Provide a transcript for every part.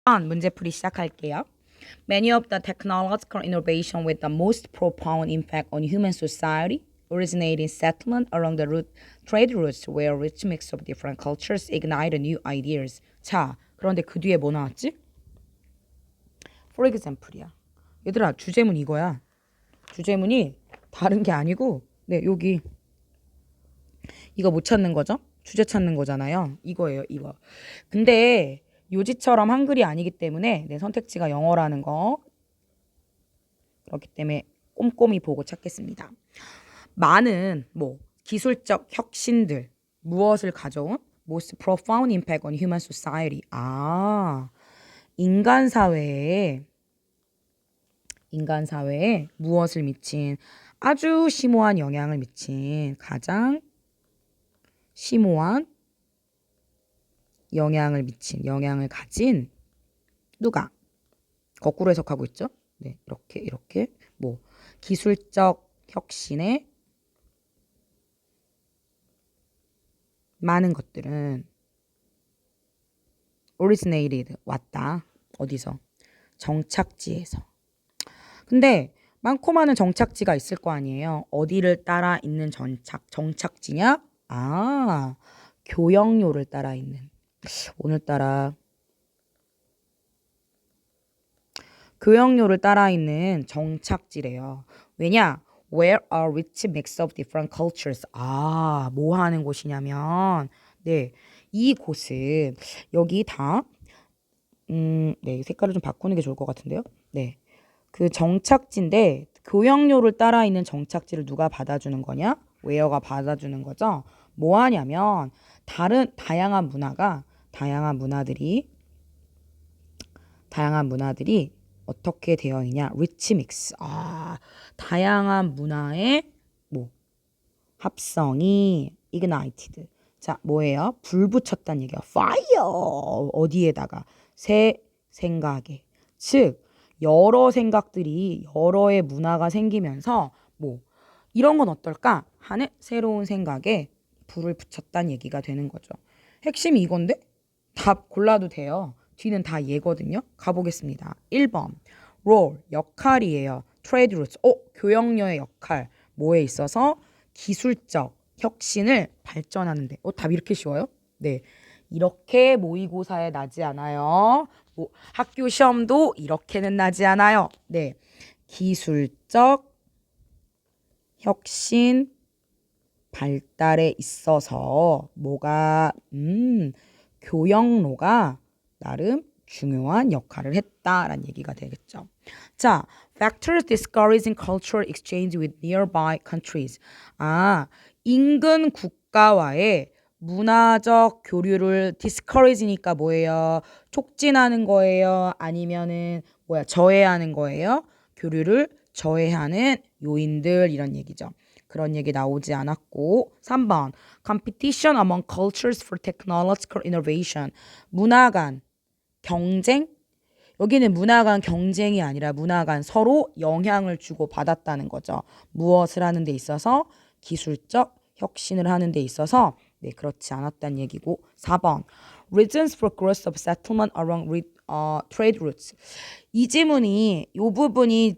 문제풀이 시작할게요. Many of the technological innovation with the most profound impact on human society originate in settlement along the trade routes where rich mix of different cultures ignite new ideas. 자, 그런데 그 뒤에 뭐 나왔지? For example이야. 얘들아, 주제문 이거야. 주제문이 다른 게 아니고 네, 여기 이거 못 찾는 거죠? 주제 찾는 거잖아요. 이거예요, 이거. 근데 요지처럼 한글이 아니기 때문에 내 선택지가 영어라는 거. 그렇기 때문에 꼼꼼히 보고 찾겠습니다. 많은 기술적 혁신들 무엇을 가져온? Most profound impact on human society. 인간 사회에 무엇을 미친 아주 심오한 영향을 미친 가장 심오한 영향을 가진 누가? 거꾸로 해석하고 있죠? 네, 이렇게 기술적 혁신에 많은 것들은 originated 왔다. 어디서? 정착지에서. 근데 많고 많은 정착지가 있을 거 아니에요. 어디를 따라 있는 정착지냐? 교역료를 따라 있는. 오늘따라 교역료를 따라 있는 정착지래요. 왜냐? Where a rich mix of different cultures. 뭐 하는 곳이냐면 네, 이 곳은 여기 다 네, 색깔을 좀 바꾸는 게 좋을 것 같은데요. 네, 그 정착지인데 교역료를 따라 있는 정착지를 누가 받아주는 거냐? 웨어가 받아주는 거죠. 뭐 하냐면 다양한 문화들이 어떻게 되어 있냐? 리치 믹스. 다양한 문화의 합성이 ignited. 자, 뭐예요? 불 붙였다는 얘기야. fire. 어디에다가? 새 생각에. 즉 여러 생각들이 여러의 문화가 생기면서 이런 건 어떨까 하는 새로운 생각에 불을 붙였다는 얘기가 되는 거죠. 핵심이 이건데 답 골라도 돼요. 뒤는 다 예거든요. 가보겠습니다. 1번 role 역할이에요. trade routes 교역료의 역할 뭐에 있어서 기술적 혁신을 발전하는데 답 이렇게 쉬워요? 네, 이렇게 모의고사에 나지 않아요. 학교 시험도 이렇게는 나지 않아요. 네, 기술적 혁신 발달에 있어서 교역로가 나름 중요한 역할을 했다라는 얘기가 되겠죠. 자, factors discouraging cultural exchange with nearby countries. 인근 국가와의 문화적 교류를 discourage니까 뭐예요? 촉진하는 거예요? 아니면은 저해하는 거예요? 교류를 저해하는 요인들 이런 얘기죠. 그런 얘기 나오지 않았고 3번 competition among cultures for technological innovation. 문화 간 경쟁? 여기는 문화 간 경쟁이 아니라 문화 간 서로 영향을 주고 받았다는 거죠. 무엇을 하는 데 있어서? 기술적 혁신을 하는 데 있어서 네, 그렇지 않았다는 얘기고 4번 reasons for growth of settlement along trade routes. 이 지문이 이 부분이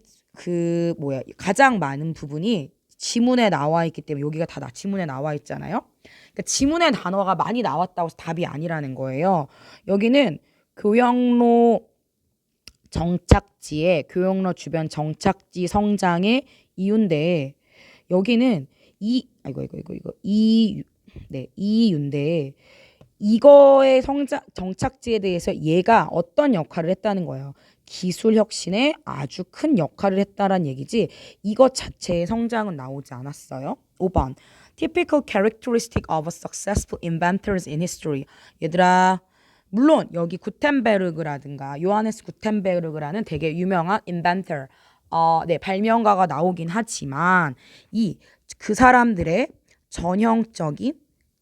가장 많은 부분이 지문에 나와 있기 때문에 여기가 다 지문에 나와 있잖아요. 그러니까 지문의 단어가 많이 나왔다고 해서 답이 아니라는 거예요. 여기는 교역로 주변 정착지 성장의 이유인데 여기는 이유인데 이거의 정착지에 대해서 얘가 어떤 역할을 했다는 거예요. 기술 혁신에 아주 큰 역할을 했다란 얘기지 이것 자체의 성장은 나오지 않았어요. 5번 Typical characteristic of successful inventors in history. 얘들아 물론 여기 구텐베르그라든가 요하네스 구텐베르그라는 되게 유명한 inventor 발명가가 나오긴 하지만 그 사람들의 전형적인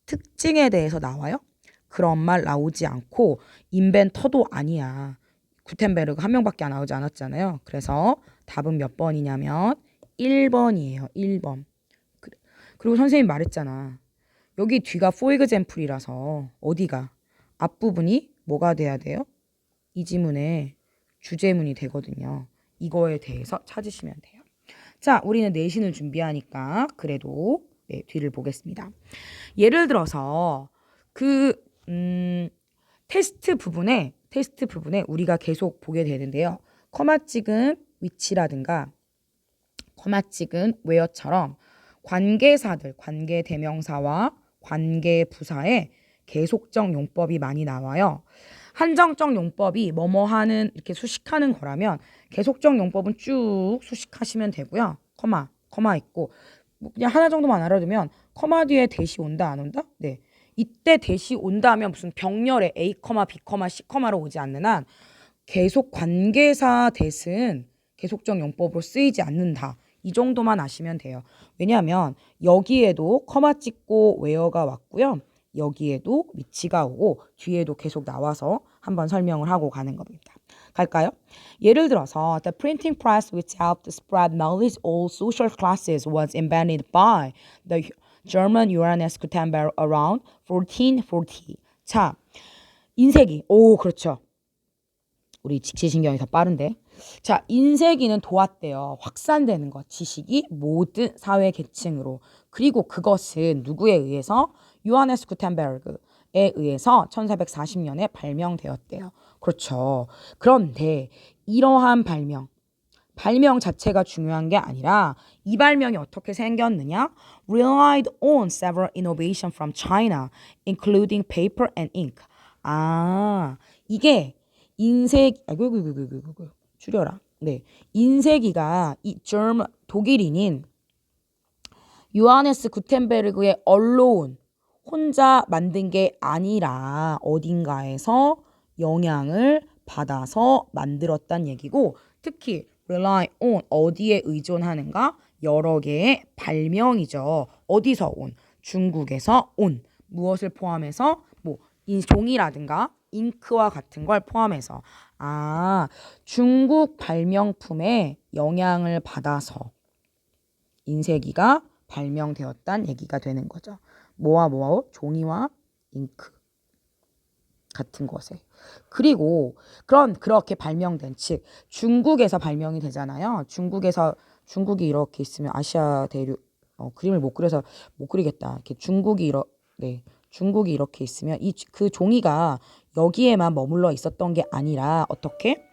특징에 대해서 나와요? 그런 말 나오지 않고 인벤터도 아니야. 구텐베르그 한 명밖에 안 나오지 않았잖아요. 그래서 답은 몇 번이냐면 1번이에요. 1번. 그리고 선생님이 말했잖아. 여기 뒤가 for example이라서 어디가? 앞부분이 뭐가 돼야 돼요? 이 지문의 주제문이 되거든요. 이거에 대해서 찾으시면 돼요. 자, 우리는 내신을 준비하니까 그래도 뒤를 보겠습니다. 예를 들어서 그 테스트 부분에 우리가 계속 보게 되는데요. 커마 찍은 위치라든가 커마 찍은 where처럼 관계사들, 관계 대명사와 관계 부사에 계속적 용법이 많이 나와요. 한정적 용법이 뭐뭐하는 이렇게 수식하는 거라면 계속적 용법은 쭉 수식하시면 되고요. 커마 있고 뭐 그냥 하나 정도만 알아두면 커마 뒤에 대시 온다 안 온다? 네. 이때 대시 온다 하면 무슨 병렬에 A, B, C, 로 오지 않는 한 계속 관계사 대신 계속적 용법으로 쓰이지 않는다. 이 정도만 아시면 돼요. 왜냐하면 여기에도 커마 찍고 where가 왔고요. 여기에도 위치가 오고 뒤에도 계속 나와서 한번 설명을 하고 가는 겁니다. 갈까요? 예를 들어서 The printing press which helped spread knowledge all social classes was invented by the German Johannes Gutenberg around 1440. 자, 인쇄기. 오, 그렇죠. 우리 직시신경이 더 빠른데. 자, 인쇄기는 도왔대요. 확산되는 것, 지식이 모든 사회 계층으로. 그리고 그것은 누구에 의해서? 요하네스 구텐베르그에 의해서 1440년에 발명되었대요. 그렇죠. 그런데 이러한 발명 자체가 중요한 게 아니라 이 발명이 어떻게 생겼느냐? Relied on several innovations from China, including paper and ink. 아, 이게 줄여라. 네, 인쇄기가 이 독일인인 요하네스 구텐베르그의 언론 혼자 만든 게 아니라 어딘가에서 영향을 받아서 만들었단 얘기고, 특히 rely on 어디에 의존하는가? 여러 개의 발명이죠. 어디서 온? 중국에서 온. 무엇을 포함해서? 뭐 종이라든가 잉크와 같은 걸 포함해서. 중국 발명품에 영향을 받아서 인쇄기가 발명되었단 얘기가 되는 거죠. 뭐와 종이와 잉크 같은 것에. 그리고 그렇게 발명된, 즉 중국에서 발명이 되잖아요. 중국이 이렇게 있으면 아시아 대륙 그림을 못 그려서 못 그리겠다. 이렇게 중국이 이렇게 있으면 그 종이가 여기에만 머물러 있었던 게 아니라 어떻게?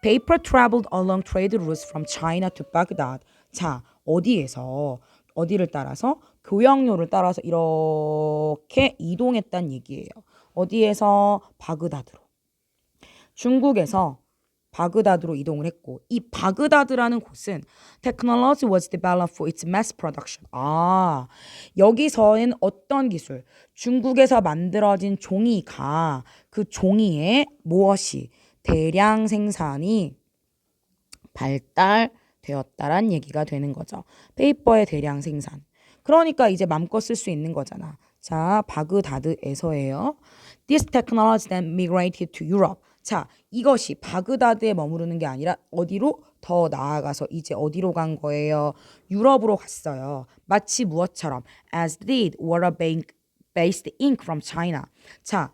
Paper traveled along trade routes from China to Baghdad. 자, 어디를 따라서? 교역로를 따라서 이렇게 이동했단 얘기예요. 어디에서? 바그다드로. 중국에서 바그다드로 이동을 했고, 이 바그다드라는 곳은 technology was developed for its mass production. 여기서는 어떤 기술? 중국에서 만들어진 종이가 그 종이에 무엇이? 대량 생산이 발달되었다란 얘기가 되는 거죠. 페이퍼의 대량 생산. 그러니까 이제 맘껏 쓸 수 있는 거잖아. 자, 바그다드에서예요. This technology then migrated to Europe. 자, 이것이 바그다드에 머무르는 게 아니라 어디로? 더 나아가서 이제 어디로 간 거예요? 유럽으로 갔어요. 마치 무엇처럼? As did water-based ink from China. 자,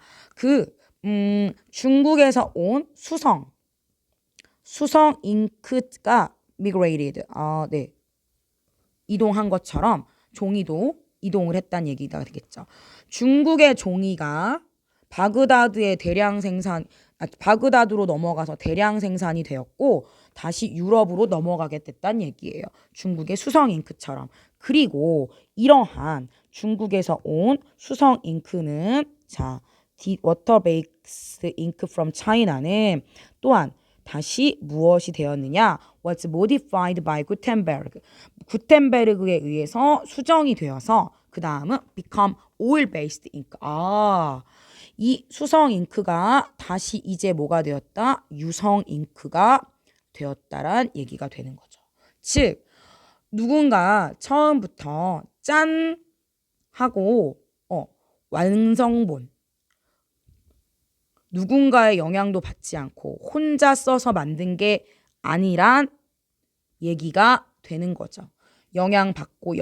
중국에서 온 수성 잉크가 migrated. 네. 이동한 것처럼 종이도 이동을 했다는 얘기가 되겠죠. 중국의 종이가 바그다드로 넘어가서 대량 생산이 되었고 다시 유럽으로 넘어가게 됐다는 얘기예요. 중국의 수성 잉크처럼. 그리고 이러한 중국에서 온 수성 잉크는 water-based ink from China는 또한 다시 무엇이 되었느냐? Was modified by Gutenberg. 구텐베르그에 의해서 수정이 되어서 그 다음은 become oil-based ink. 이 수성 잉크가 다시 이제 뭐가 되었다? 유성 잉크가 되었다란 얘기가 되는 거죠. 즉 누군가 처음부터 짠 하고 완성본, 누군가의 영향도 받지 않고 혼자 써서 만든 게 아니란 얘기가 되는 거죠. 영향받고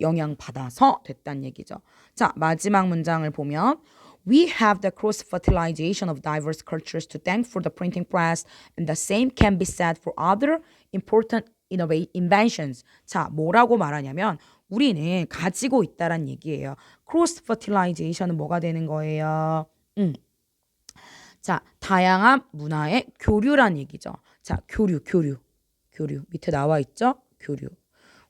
영향받아서 됐단 얘기죠. 자, 마지막 문장을 보면 We have the cross-fertilization of diverse cultures to thank for the printing press, and the same can be said for other important inventions. 자, 뭐라고 말하냐면 우리는 가지고 있다란 얘기예요. cross-fertilization은 뭐가 되는 거예요? 자, 다양한 문화의 교류란 얘기죠. 자, 교류. 밑에 나와 있죠? 교류.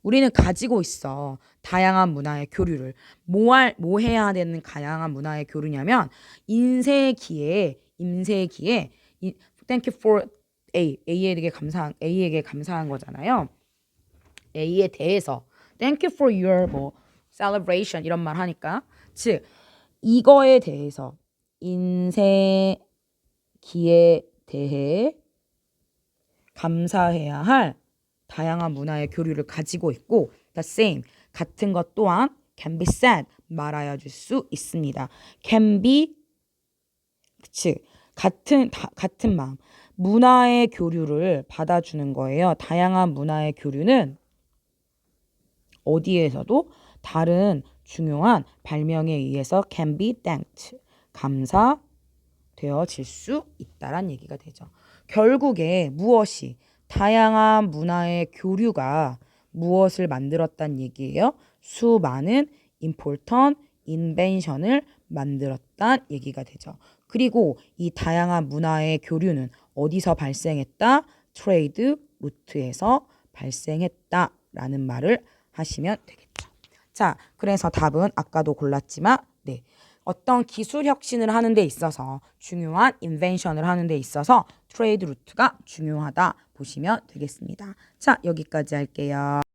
우리는 가지고 있어. 다양한 문화의 교류를. 뭐 해야 되는 다양한 문화의 교류냐면 임세기에 thank you for A에게 감사한 거잖아요. A에 대해서 thank you for your celebration 이런 말 하니까 즉 이거에 대해서 인쇄기에 대해 감사해야 할 다양한 문화의 교류를 가지고 있고 the same 같은 것 또한 can be said 말하여 줄 수 있습니다. can be 즉 같은 마음 문화의 교류를 받아주는 거예요. 다양한 문화의 교류는 어디에서도 다른 중요한 발명에 의해서 can be thanked 감사되어질 수 있다란 얘기가 되죠. 결국에 무엇이 다양한 문화의 교류가 무엇을 만들었단 얘기예요? 수많은 important invention을 만들었단 얘기가 되죠. 그리고 이 다양한 문화의 교류는 어디서 발생했다? 트레이드 루트에서 발생했다라는 말을 하시면 되겠죠. 자, 그래서 답은 아까도 골랐지만 어떤 기술 혁신을 하는 데 있어서 중요한 인벤션을 하는 데 있어서 트레이드 루트가 중요하다 보시면 되겠습니다. 자, 여기까지 할게요.